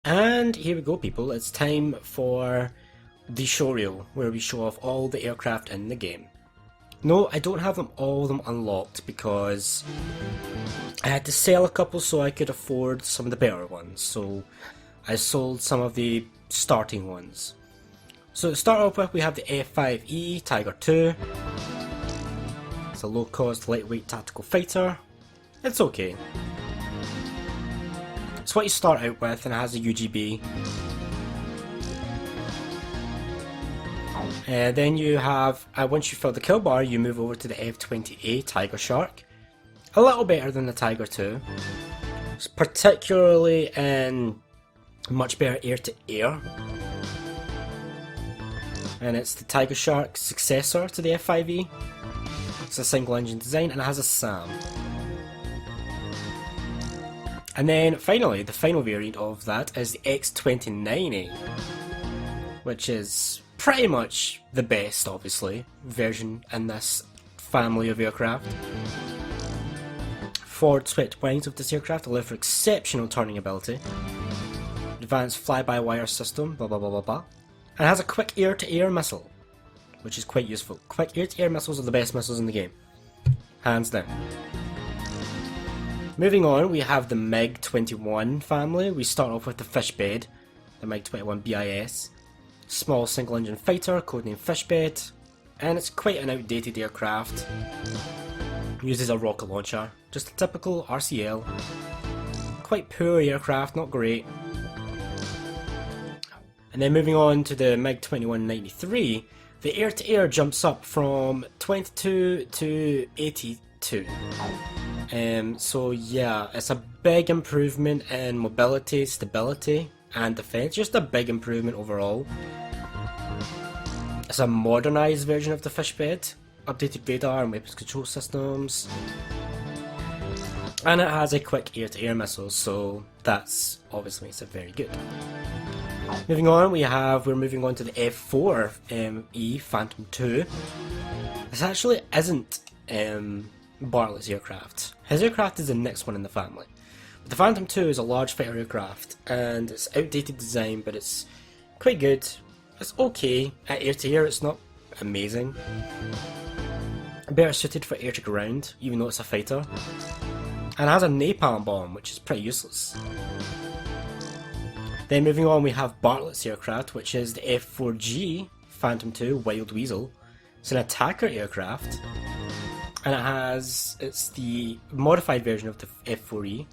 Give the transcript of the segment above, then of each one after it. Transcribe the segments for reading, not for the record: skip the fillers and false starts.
And here we go, people, it's time for the showreel, where we show off all the aircraft in the game. No, I don't have all of them unlocked because I had to sell a couple so I could afford some of the better ones, so I sold some of the starting ones. So to start off with, we have the F5E Tiger II. It's a low-cost, lightweight tactical fighter. It's okay. It's what you start out with, and it has a UGB. Then you have, once you fill the kill bar, you move over to the F20A Tiger Shark. A little better than the Tiger II. It's particularly in much better air-to-air. And it's the Tiger Shark's successor to the F5E. It's a single engine design and it has a SAM. And then finally, the final variant of that is the X29A, which is pretty much the best, obviously, version in this family of aircraft. Forward swept wings of this aircraft allow for exceptional turning ability. Advanced fly-by-wire system, blah blah blah blah blah. And it has a quick air-to-air missile, which is quite useful. Quick air-to-air missiles are the best missiles in the game. Hands down. Moving on, we have the MiG-21 family. We start off with the Fishbed, the MiG-21 BIS. Small single-engine fighter, codenamed Fishbed, and it's quite an outdated aircraft. Uses a rocket launcher, just a typical RCL. Quite poor aircraft, not great. And then moving on to the MiG-21-93, the air-to-air jumps up from 22 to 82. So yeah, it's a big improvement in mobility, stability, and defense. Just a big improvement overall. It's a modernized version of the Fishbed, updated radar and weapons control systems, and it has a quick air-to-air missile, so that's obviously makes it very good. Moving on, we're moving on to the F4E Phantom II. This actually isn't Bartlett's aircraft. His aircraft is the next one in the family. But the Phantom II is a large fighter aircraft, and it's outdated design, but it's quite good. It's okay. At air-to-air, it's not amazing. Better suited for air-to-ground, even though it's a fighter. And it has a napalm bomb, which is pretty useless. Then moving on, we have Bartlett's aircraft, which is the F4G Phantom II Wild Weasel. It's an attacker aircraft, and it's the modified version of the F4E,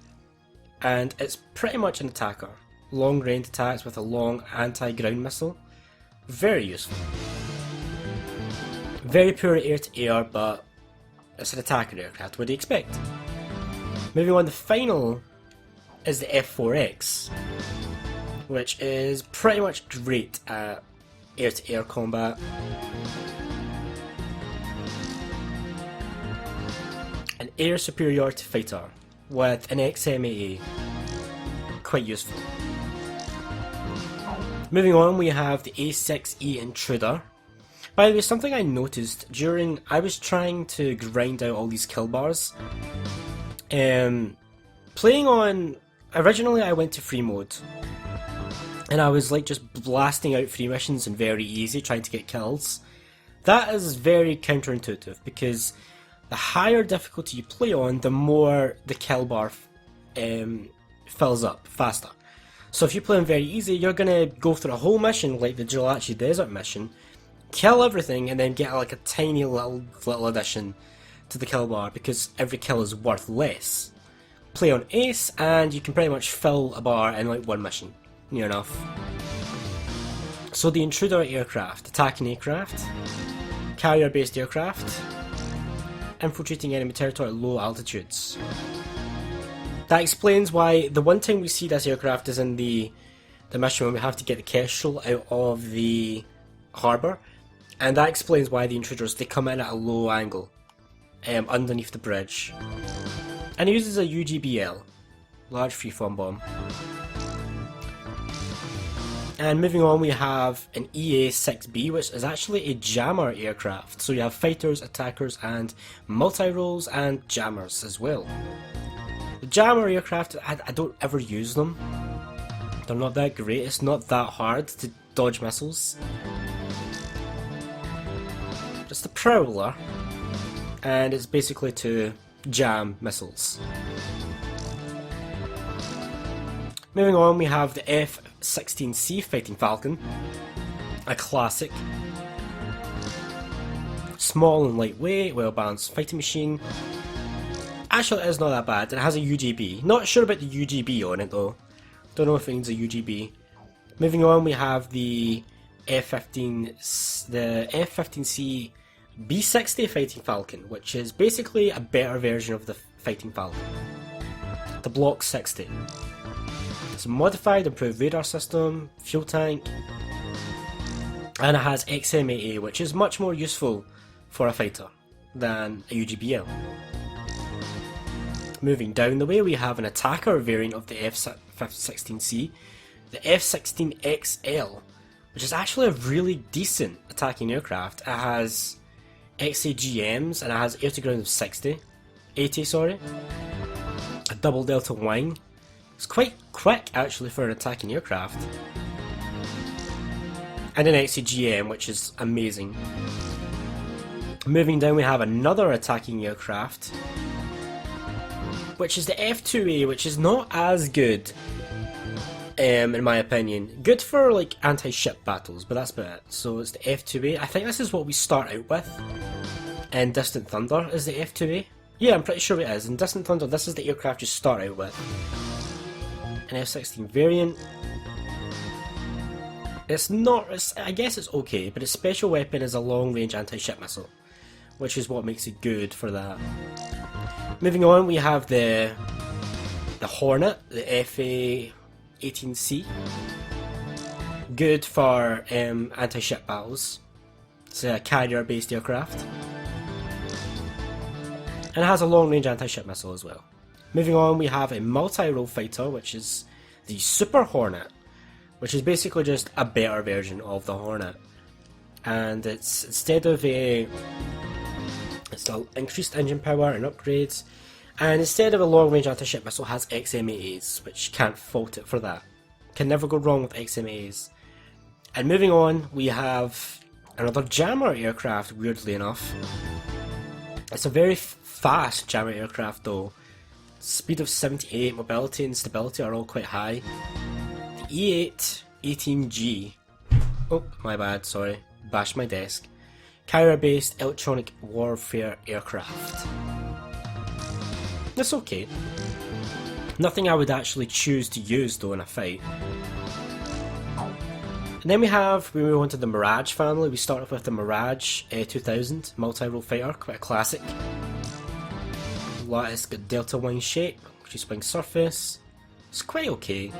and it's pretty much an attacker. Long range attacks with a long anti-ground missile. Very useful. Very poor air-to-air, but it's an attacker aircraft. What do you expect? Moving on, the final is the F4X, which is pretty much great at air-to-air combat. An air superiority fighter with an XMAA. Quite useful. Moving on, we have the A6E Intruder. By the way, something I noticed during I was trying to grind out all these kill bars. Playing on, originally I went to free mode, and I was like just blasting out free missions and very easy, trying to get kills. That is very counterintuitive, because the higher difficulty you play on, the more the kill bar fills up faster. So if you play on very easy, you're gonna go through a whole mission like the Gelachi Desert mission, kill everything, and then get like a tiny little addition to the kill bar, because every kill is worth less. Play on Ace, and you can pretty much fill a bar in like one mission. Near enough. So the Intruder aircraft, attacking aircraft, carrier-based aircraft, infiltrating enemy territory at low altitudes. That explains why the one time we see this aircraft is in the mission when we have to get the Kestrel out of the harbour, and that explains why the Intruders, they come in at a low angle underneath the bridge. And it uses a UGBL, large freeform bomb. And moving on, we have an EA-6B, which is actually a jammer aircraft. So you have fighters, attackers, and multi-roles, and jammers as well. The jammer aircraft, I don't ever use them. They're not that great, it's not that hard to dodge missiles. Just a prowler, and it's basically to jam missiles. Moving on, we have the F-16C Fighting Falcon, a classic. Small and lightweight, well balanced fighting machine. Actually, it is not that bad. It has a UGB. Not sure about the UGB on it though. Don't know if it needs a UGB. Moving on, we have the F-15C B60 Fighting Falcon, which is basically a better version of the Fighting Falcon. The Block 60. It's a modified, improved radar system, fuel tank, and it has XMAA, which is much more useful for a fighter than a UGBL. Moving down the way, we have an attacker variant of the F-16C, the F-16XL, which is actually a really decent attacking aircraft. It has XAGMs and it has air to ground of 80, sorry. A double delta wing. It's quite quick actually for an attacking aircraft. And an XAGM, which is amazing. Moving down, we have another attacking aircraft, which is the F-2A, which is not as good, in my opinion. Good for like anti-ship battles, but that's about it. So it's the F-2A. I think this is what we start out with. And Distant Thunder is the F-2A. Yeah, I'm pretty sure it is. In Distant Thunder, this is the aircraft you start out with. An F-16 variant. It's not, I guess it's okay, but its special weapon is a long-range anti-ship missile, which is what makes it good for that. Moving on, we have the Hornet, the FA-18C. Good for anti-ship battles. It's a carrier-based aircraft. And it has a long-range anti-ship missile as well. Moving on, we have a multi-role fighter, which is the Super Hornet, which is basically just a better version of the Hornet. And it's instead of it's increased engine power and upgrades, and instead of a long-range anti-ship missile, has XMAAs, which can't fault it for that. Can never go wrong with XMAAs. And moving on, we have another jammer aircraft, weirdly enough. It's a very fast jammer aircraft though. Speed of 78, mobility and stability are all quite high. The E-8-18G, oh my bad, sorry, bashed my desk. Carrier-based electronic warfare aircraft. It's okay. Nothing I would actually choose to use though in a fight. And then we move on to the Mirage family. We start off with the Mirage 2000 multi-role fighter, quite a classic. Lattice got delta wing shape, increased wing surface. It's quite okay.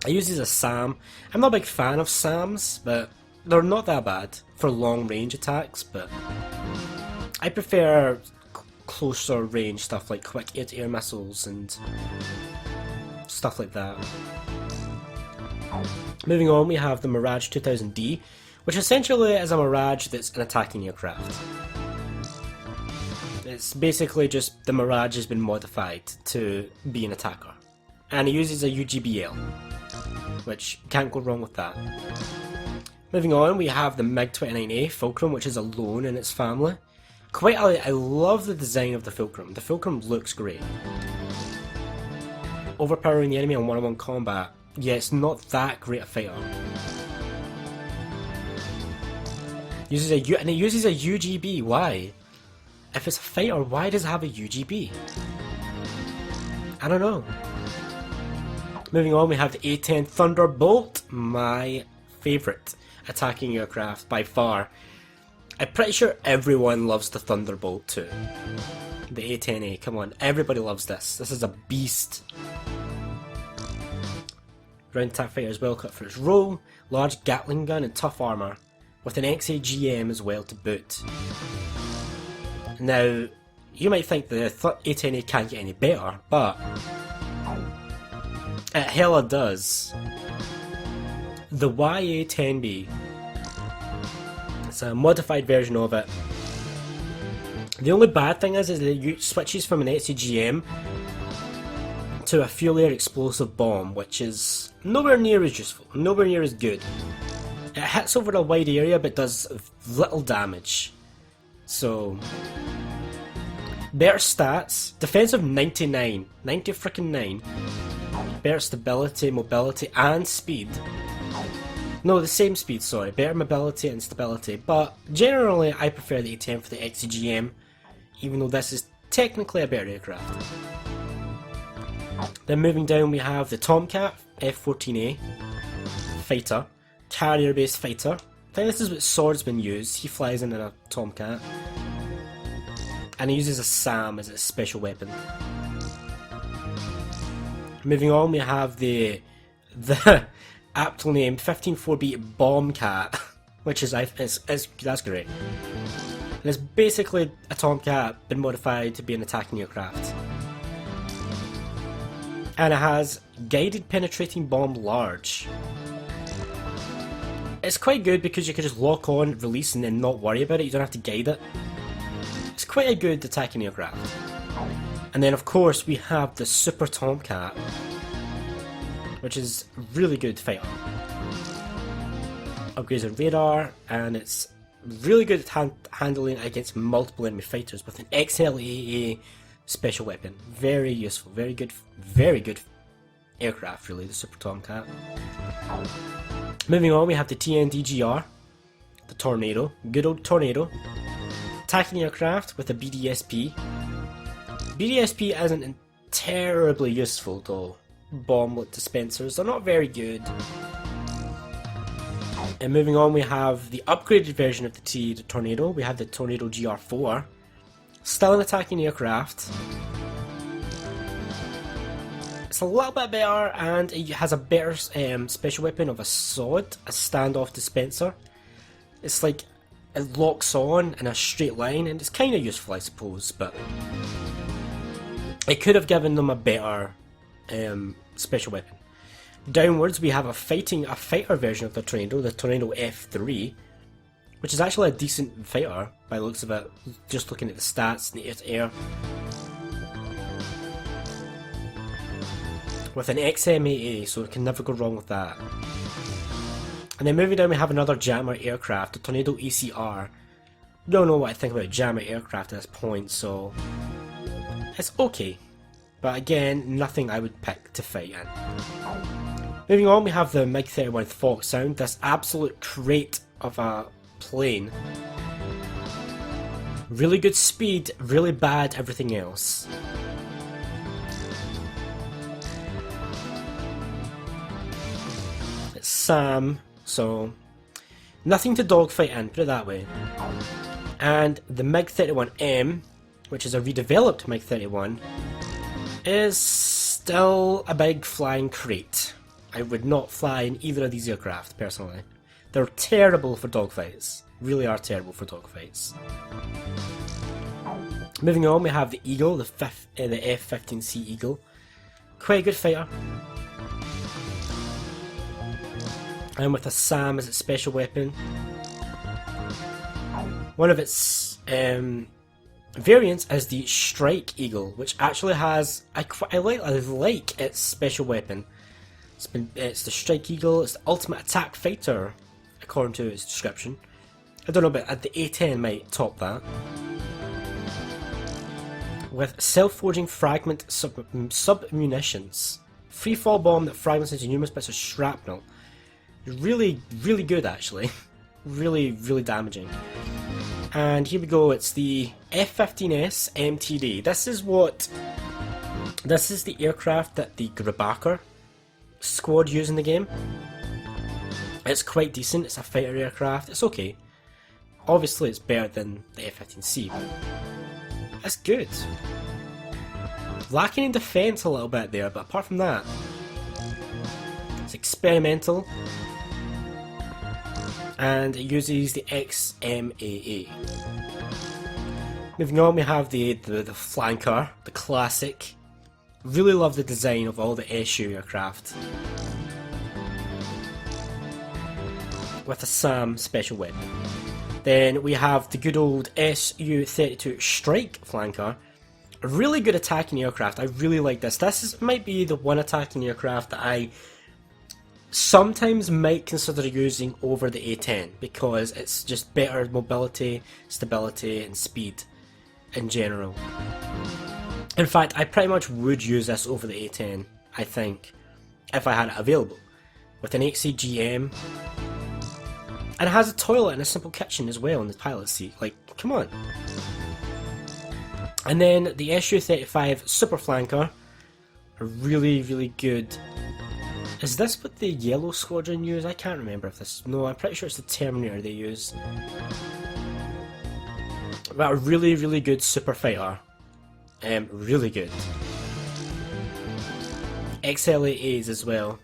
I use these as SAM. I'm not a big fan of SAMs, but they're not that bad for long range attacks, but I prefer closer range stuff like quick air-to-air missiles and stuff like that. Moving on, we have the Mirage 2000D, which essentially is a Mirage that's an attacking aircraft. It's basically just the Mirage has been modified to be an attacker. And it uses a UGBL, which can't go wrong with that. Moving on, we have the MiG-29A Fulcrum, which is alone in its family. I love the design of the Fulcrum. The Fulcrum looks great. Overpowering the enemy in one-on-one combat. Yeah, it's not that great a fighter. It uses a UGB. Why? If it's a fighter, why does it have a UGB? I don't know. Moving on, we have the A-10 Thunderbolt, my favourite attacking aircraft by far. I'm pretty sure everyone loves the Thunderbolt too. The A-10A, come on, everybody loves this. This is a beast. Ground attack fighter is well cut for its role, large Gatling gun and tough armour, with an XAGM as well to boot. Now, you might think the A-10A can't get any better, but it hella does. The YA-10B, it's a modified version of it. The only bad thing is that it switches from an XAGM to a fuel air explosive bomb, which is nowhere near as useful, nowhere near as good. It hits over a wide area but does little damage. So, better stats, defensive 99, 90 freaking 9. Better stability, mobility and speed. No, the same speed, sorry. Better mobility and stability, but generally I prefer the A10 for the XCGM, even though this is technically a better aircraft. Then moving down we have the Tomcat F-14A fighter, carrier based fighter. I think this is what Swordsman use. He flies in a Tomcat and he uses a SAM as its special weapon. Moving on we have the aptly named 15-4B Bombcat, which is that's great. And it's basically a Tomcat been modified to be an attacking aircraft. And it has guided penetrating bomb large. It's quite good because you can just lock on, release and then not worry about it, you don't have to guide it. It's quite a good attacking aircraft. And then of course we have the Super Tomcat, which is really good fighter. Upgrades in radar, and it's really good at handling against multiple enemy fighters with an XLAA special weapon. Very useful, very good aircraft really, the Super Tomcat. Moving on we have the TNDGR, the Tornado, good old Tornado. Attacking aircraft with a BDSP. BDSP isn't terribly useful though. Bomblet dispensers, they're not very good. And moving on we have the upgraded version of the Tornado. We have the Tornado GR4. Still an attacking aircraft. It's a little bit better and it has a better special weapon of a SOD, a standoff dispenser. It's like it locks on in a straight line and it's kind of useful I suppose, but it could have given them a better special weapon. Downwards we have a fighter version of the Tornado F3, which is actually a decent fighter by the looks of it, just looking at the stats and the air-to-air. With an XM8A, so it can never go wrong with that. And then moving down we have another jammer aircraft, the Tornado ACR. Don't know what I think about jammer aircraft at this point, so it's okay. But again, nothing I would pick to fight in. Moving on, we have the MiG-31 Falk Sound, this absolute crate of a plane. Really good speed, really bad everything else. It's SAM, so nothing to dogfight in, put it that way. And the MiG-31M, which is a redeveloped MiG-31, is still a big flying crate. I would not fly in either of these aircraft, personally. They're terrible for dogfights. Really are terrible for dogfights. Moving on, we have the Eagle, the F-15C Eagle. Quite a good fighter. And with a SAM as its special weapon. One of its variants is the Strike Eagle, which actually has I like its special weapon. It's the Strike Eagle. It's the ultimate attack fighter, according to its description. I don't know, but the A10 might top that. With self-forging fragment sub-munitions, free-fall bomb that fragments into numerous bits of shrapnel. Really good actually. really damaging. And here we go, it's the F-15S MTD. This is the aircraft that the Grabaka squad use in the game. It's quite decent, it's a fighter aircraft, it's okay. Obviously it's better than the F-15C, but it's good. Lacking in defense a little bit there, but apart from that, it's experimental. And it uses the XMAA. Moving on, we have the flanker, the classic. Really love the design of all the SU aircraft. With a SAM special weapon. Then we have the good old Su-32 Strike flanker, A really good attacking aircraft. I really like this. Might be the one attacking aircraft that I sometimes might consider using over the A10 because it's just better mobility, stability, and speed in general. In fact, I pretty much would use this over the A10, I think, if I had it available. With an 8CGM, and it has a toilet and a simple kitchen as well in the pilot seat. Like, come on. And then the Su-35 Super Flanker, a really, really good. Is this what the Yellow Squadron use? I can't remember if this. No, I'm pretty sure it's the Terminator they use. But a really, really good super fighter. Really good. XLAAs as well.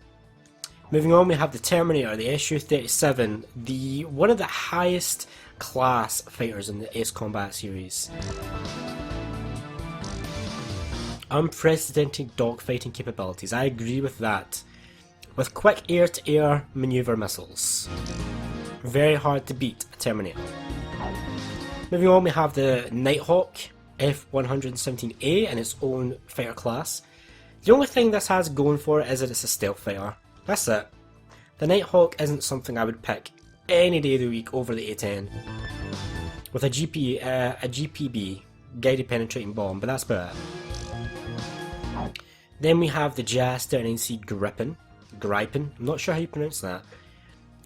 Moving on, we have the Terminator, the Su-37, one of the highest class fighters in the Ace Combat series. Unprecedented dogfighting capabilities, I agree with that. With quick air-to-air maneuver missiles. Very hard to beat a Terminator. Moving on, we have the Nighthawk F-117A in its own fighter class. The only thing this has going for it is that it's a stealth fighter. That's it. The Nighthawk isn't something I would pick any day of the week over the A10. With a GPB, Guided Penetrating Bomb, but that's about it. Then we have the JAS-39C Gripen. I'm not sure how you pronounce that.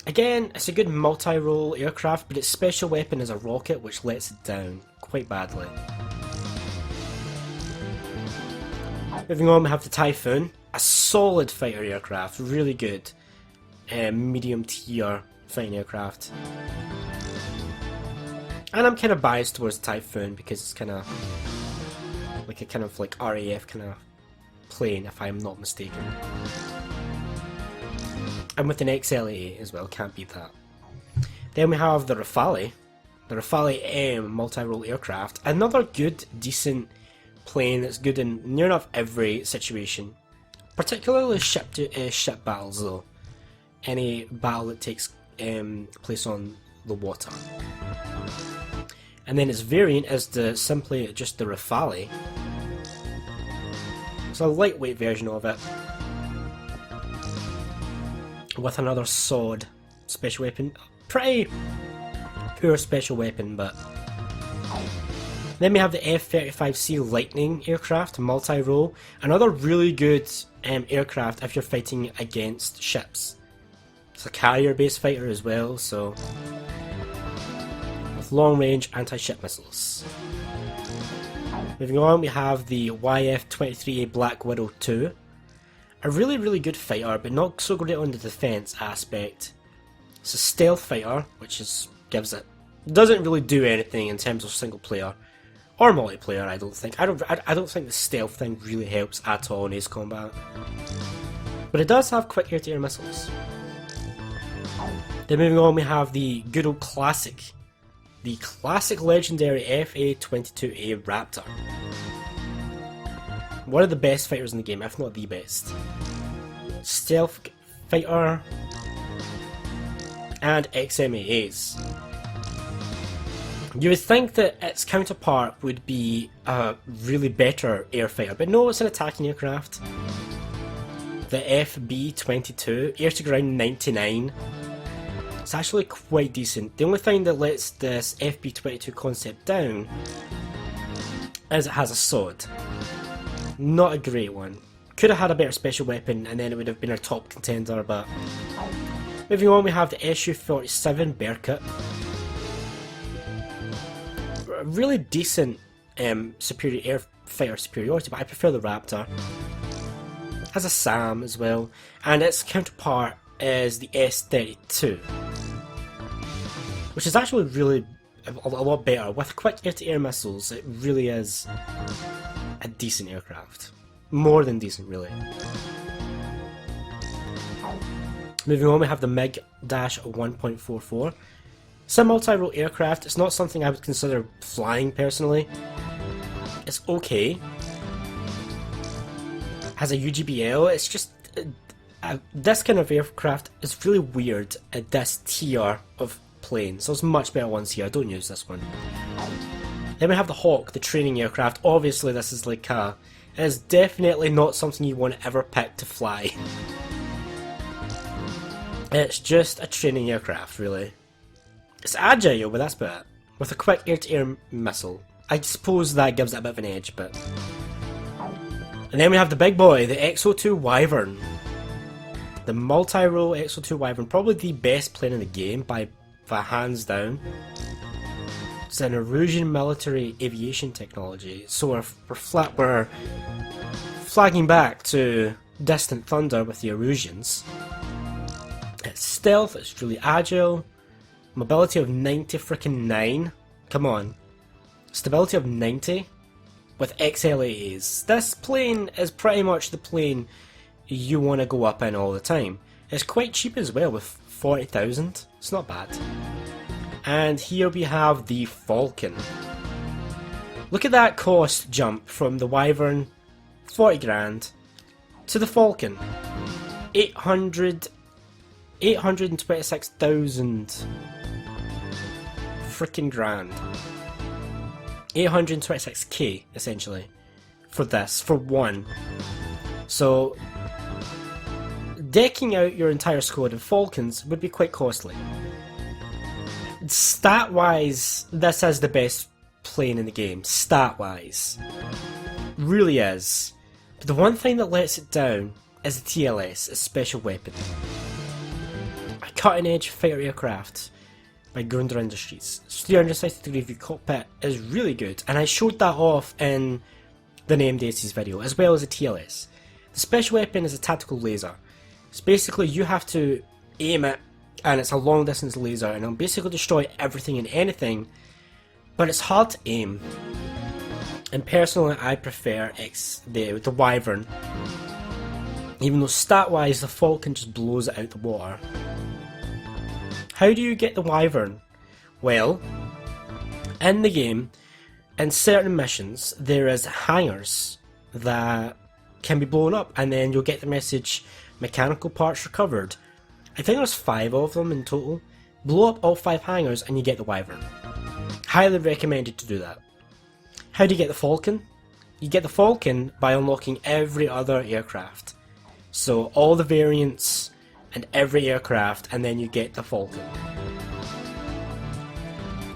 Again, it's a good multi-role aircraft, but its special weapon is a rocket which lets it down quite badly. Moving on, we have the Typhoon, a solid fighter aircraft, really good medium tier fighting aircraft. And I'm kind of biased towards the Typhoon because it's kind of like a kind of like RAF kind of plane, if I'm not mistaken. And with an XLA as well, can't beat that. Then we have the Rafale M multi-role aircraft, another good, decent plane that's good in near enough every situation, particularly ship battles though. Any battle that takes place on the water. And then its variant is simply just the Rafale. It's a lightweight version of it, with another sword special weapon. Pretty poor special weapon, but. Then we have the F-35C Lightning aircraft, multi-role. Another really good aircraft if you're fighting against ships. It's a carrier-based fighter as well, so. With long-range anti-ship missiles. Moving on, we have the YF-23A Black Widow 2. A really, really good fighter, but not so great on the defense aspect. It's a stealth fighter, which doesn't really do anything in terms of single player or multiplayer. I don't think. I don't think the stealth thing really helps at all in Ace Combat. But it does have quick air-to-air missiles. Then moving on, we have the good old classic, the classic legendary FA-22A Raptor. One of the best fighters in the game, if not the best. Stealth fighter and XMAAs. You would think that its counterpart would be a really better air fighter, but no, it's an attacking aircraft. The FB-22, air to ground 99. It's actually quite decent. The only thing that lets this FB-22 concept down is it has a sword. Not a great one. Could have had a better special weapon and then it would have been our top contender, but... Moving on, we have the Su-47 Belka. A really decent superior air fighter superiority, but I prefer the Raptor. Has a SAM as well, and its counterpart is the S-32, which is actually really a lot better. With quick air-to-air missiles, it really is a decent aircraft. More than decent, really. Moving on, we have the MiG-1.44. It's a multi-role aircraft. It's not something I would consider flying personally. It's okay. Has a UGBL. It's just this kind of aircraft is really weird at this tier of plane. So there's much better ones here. Don't use this one. Then we have the Hawk, the training aircraft. Obviously this is like it is definitely not something you want to ever pick to fly. It's just a training aircraft, really. It's agile, but that's about it. With a quick air-to-air missile. I suppose that gives it a bit of an edge, but... And then we have the big boy, the XO2 Wyvern. The multi-role XO2 Wyvern, probably the best plane in the game by hands down. It's an Erusian military aviation technology, so we're flagging back to Distant Thunder with the Erusians. It's stealth, it's really agile, mobility of 99. Come on. Stability of 90 with XLAAs. This plane is pretty much the plane you want to go up in all the time. It's quite cheap as well with 40,000. It's not bad. And here we have the Falcon. Look at that cost jump from the Wyvern, 40 grand, to the Falcon, 826,000 freaking grand. 826k essentially for this, for one. So decking out your entire squad of Falcons would be quite costly. Stat wise, this is the best plane in the game, stat wise. Really is. But the one thing that lets it down is the TLS, a special weapon. A cutting edge fighter aircraft by Grunder Industries. 360 degree view cockpit is really good, and I showed that off in the Named Aces video, as well as the TLS. The special weapon is a tactical laser. It's basically you have to aim it, and it's a long distance laser, and it'll basically destroy everything and anything, but it's hard to aim. And personally I prefer the Wyvern, even though stat wise the Falcon just blows it out the water. How do you get the Wyvern? Well, in the game, in certain missions, there is hangars that can be blown up, and then you'll get the message, mechanical parts recovered. I think there's 5 of them in total. Blow up all 5 hangars and you get the Wyvern. Highly recommended to do that. How do you get the Falcon? You get the Falcon by unlocking every other aircraft. So all the variants and every aircraft, and then you get the Falcon.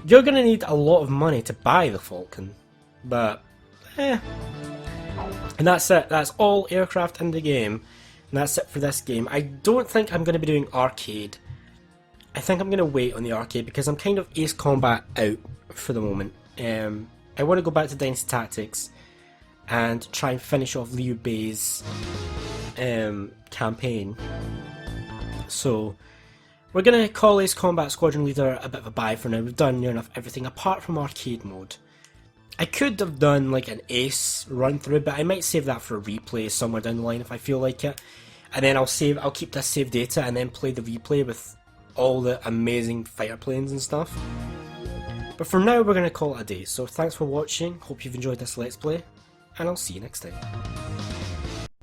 You're going to need a lot of money to buy the Falcon, but And that's it, that's all aircraft in the game, and that's it for this game. I don't think I'm going to be doing arcade. I think I'm going to wait on the arcade because I'm kind of Ace Combat out for the moment. I want to go back to Dynasty Tactics and try and finish off Liu Bei's campaign. So we're going to call Ace Combat Squadron Leader a bit of a bye for now. We've done near enough everything apart from arcade mode. I could have done like an Ace run through, but I might save that for a replay somewhere down the line if I feel like it. And then I'll keep this save data and then play the replay with all the amazing fighter planes and stuff. But for now we're going to call it a day. So thanks for watching, hope you've enjoyed this Let's Play, and I'll see you next time.